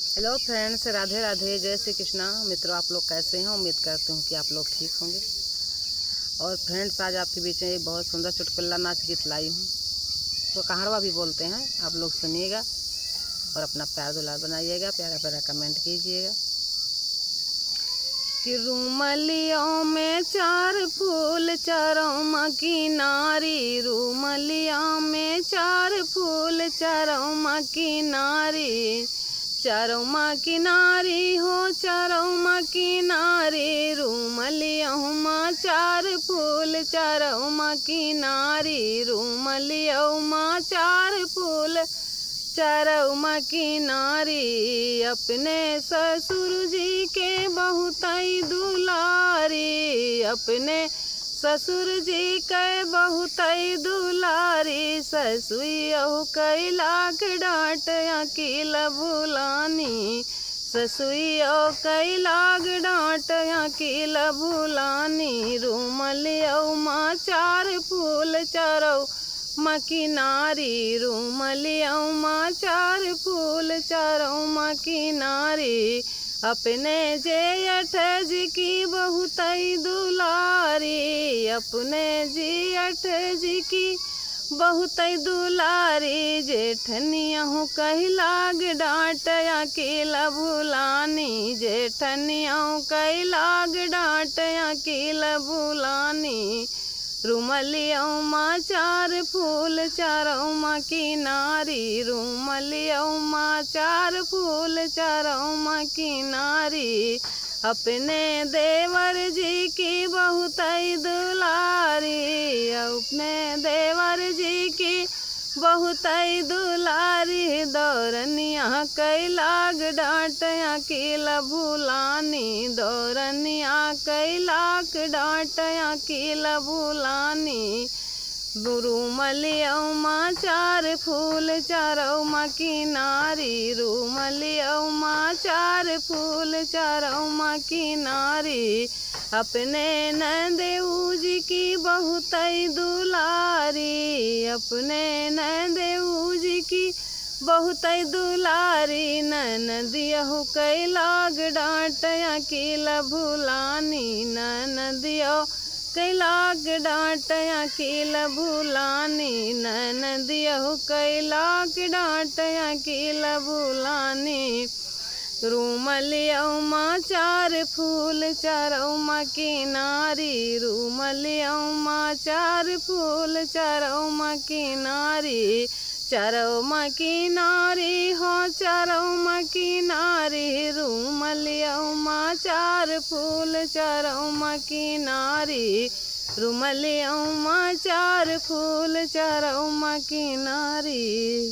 Hello friends, Radhe Radhe, जय श्री कृष्णा। मित्रों, आप लोग कैसे हैं? उम्मीद करते हूँ कि आप लोग ठीक होंगे। और फ्रेंड्स, आज आपके बीच में एक बहुत सुंदर चुटकुला नाच गीत लाई हूँ, तो कहारवा भी बोलते हैं। आप लोग सुनिएगा और अपना प्यार दुलार बनाइएगा, प्यारा प्यारा कमेंट कीजिएगा। कि रूमलियों में चार फूल चारों की नारी, रूमलियों में चार फूल चारों की नारी, चारों माँ की नारी हो चारों माँ की नारी, रूमलियों माँ चार फूल चारों माँ की नारी, रूमलियों माँ चार फूल चारों माँ की नारी, अपने ससुर जी के बहुतई दुलारी, अपने ससुर जी के बहुतई दुलारी, ससुइयो कई लाख डांट अकील बुलानी, ससुइयो कई लाख डांट अकील बुलानी, रूमलियो माँ चार फूल चारों माँ की नारी, रूमलियो माँ चार फूल चारों माँ की नारी, अपने जेठ जी की बहुतई दुलारी, अपने जेठ जी की बहुतई दुलारी, जेठनियाँ कही लाग डांट अकील बुलानी, जेठनियाँ कही लाग डांट अकील बुलानी, रूमलियों माँ चार फूल चारों माँ की नारी, रूमलियों माँ चार फूल चारों माँ की नारी, अपने देवर जी की बहुतई दुलारी, अपने देवर जी की बहुतई दुलारी, दौरनिया कई लाग डांट अकील बुलानी, दौरनिया कई लाख डांट अकील बुलानी, रूमलियो माँ चार फूल चारों माँ की नारी, रूमलियो माँ चार फूल चारों माँ की नारी, अपने नंदेऊ जी की बहुतई दुलारी, अपने नंदेऊ जी की बहुतई दुलारी, ननदियो कई लाग डांट अकील बुलानी, ननदियो कई लाग डांट अकील बुलानी, ननदियो कई लाग डांट अकील बुलानी, रूमलियो माँ चार फूल चारों माँ की नारी, रूमलियो माँ चार फूल चारों माँ की नारी, चारों माँ की नारी हो चारों माँ की नारी, रूमलियो माँ चार फूल चारों माँ की नारी, रूमलियो माँ चार फूल चारों माँ की नारी।